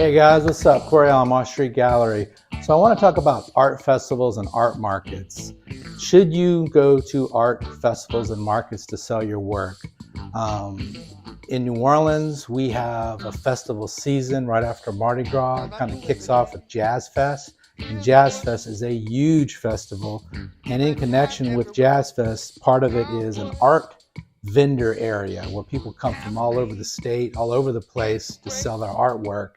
Hey guys, what's up? Corey on Moss Street Gallery. So I want to talk about art festivals and art markets. Should you go to art festivals and markets to sell your work? In New Orleans, we have a festival season right after Mardi Gras. It kind of kicks off with Jazz Fest. And Jazz Fest is a huge festival. And in connection with Jazz Fest, part of it is an art vendor area where people come from all over the state, all over the place to sell their artwork.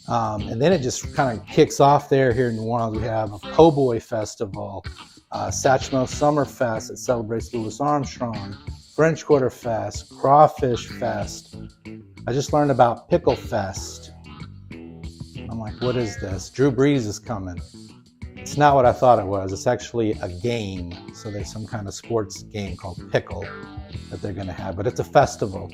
And then it just kind of kicks off there. Here in New Orleans, we have a Po' Boy Festival, Satchmo Summer Fest that celebrates Louis Armstrong, French Quarter Fest, Crawfish Fest. I just learned about Pickle Fest. I'm like, what is this? Drew Brees is coming. It's not what I thought it was. It's actually a game. So there's some kind of sports game called Pickle that they're going to have, but it's a festival.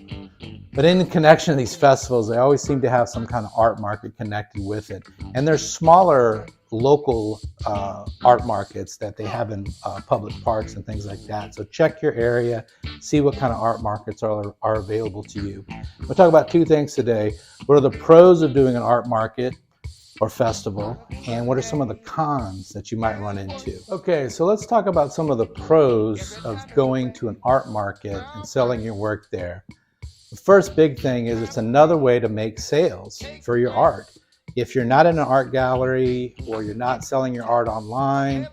But in connection to these festivals, they always seem to have some kind of art market connected with it. And there's smaller local art markets that they have in public parks and things like that. So check your area, see what kind of art markets are available to you. We'll talk about two things today. What are the pros of doing an art market or festival, and what are some of the cons that you might run into? Okay, so let's talk about some of the pros of going to an art market and selling your work there. The first big thing is it's another way to make sales for your art. If you're not in an art gallery, or you're not selling your art online,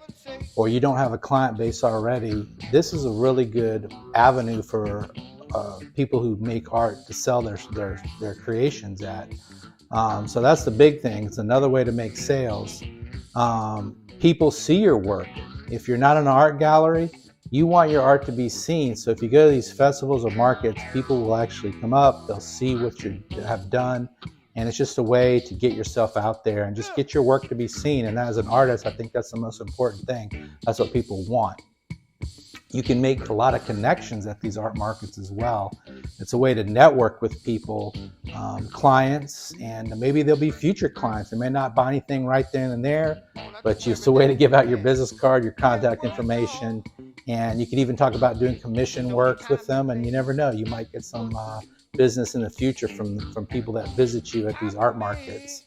or you don't have a client base already, this is a really good avenue for people who make art to sell their creations at. So that's the big thing. It's another way to make sales. People see your work. If you're not in an art gallery, you want your art to be seen. So if you go to these festivals or markets, people will actually come up, they'll see what you have done, and it's just a way to get yourself out there and just get your work to be seen. And as an artist, I think that's the most important thing. That's what people want. You can make a lot of connections at these art markets as well. It's a way to network with people, clients, and maybe there'll be future clients. They may not buy anything right then and there, but it's a way to give out your business card, your contact information, and you can even talk about doing commission work with them, and you never know, you might get some business in the future from people that visit you at these art markets.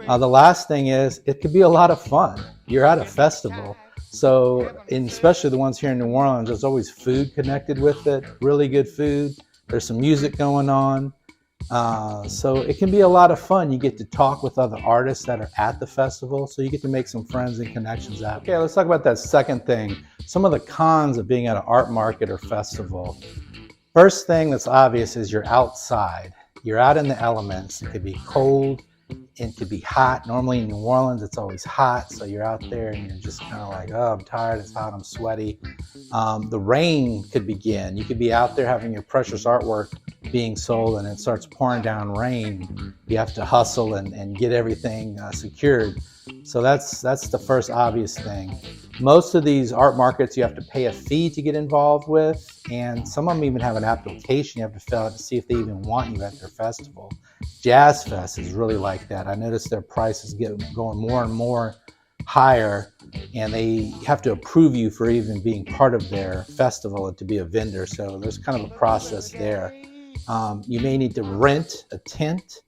The last thing is, it could be a lot of fun. You're at a festival. So, especially the ones here in New Orleans, there's always food connected with it, really good food. There's some music going on. So it can be a lot of fun. You get to talk with other artists that are at the festival, so you get to make some friends and connections out. Okay, let's talk about that second thing. Some of the cons of being at an art market or festival. First thing that's obvious is you're outside. You're out in the elements. It could be cold. It could be hot. Normally in New Orleans, it's always hot. So you're out there and you're just kind of like, oh, I'm tired, it's hot, I'm sweaty. The rain could begin. You could be out there having your precious artwork being sold and it starts pouring down rain. You have to hustle and get everything secured. So that's the first obvious thing. Most of these art markets you have to pay a fee to get involved with, and some of them even have an application you have to fill out to see if they even want you at their festival. Jazz Fest is really like that. I noticed their prices going more and more higher, and they have to approve you for even being part of their festival and to be a vendor. So there's kind of a process there. You may need to rent a tent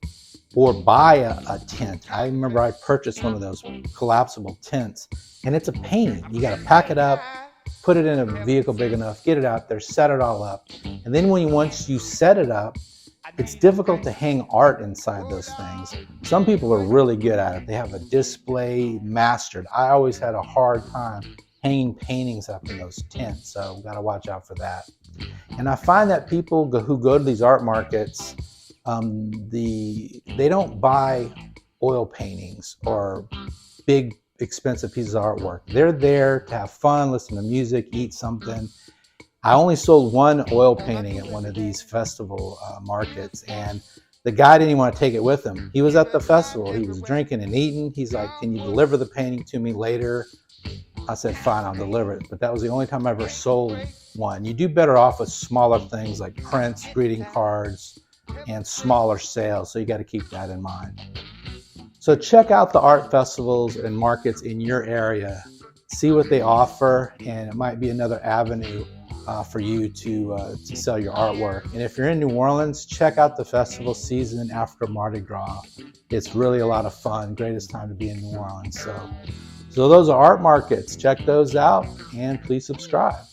or buy a tent. I remember I purchased one of those collapsible tents, and it's a pain. You got to pack it up, put it in a vehicle big enough, get it out there, set it all up. And then once you set it up, it's difficult to hang art inside those things. Some people are really good at it. They have a display mastered. I always had a hard time hanging paintings up in those tents, so we've got to watch out for that. And I find that people who go to these art markets, they don't buy oil paintings or big expensive pieces of artwork. They're there to have fun, listen to music, eat something. I only sold one oil painting at one of these festival markets, and the guy didn't even want to take it with him. He was at the festival. He was drinking and eating. He's like, can you deliver the painting to me later? I said, fine, I'll deliver it. But that was the only time I ever sold one. You do better off with smaller things like prints, greeting cards, and smaller sales. So you got to keep that in mind. So check out the art festivals and markets in your area. See what they offer, and it might be another avenue for you to sell your artwork. And if you're in New Orleans, check out the festival season after Mardi Gras. It's really a lot of fun. Greatest time to be in New Orleans. So those are art markets. Check those out and please subscribe.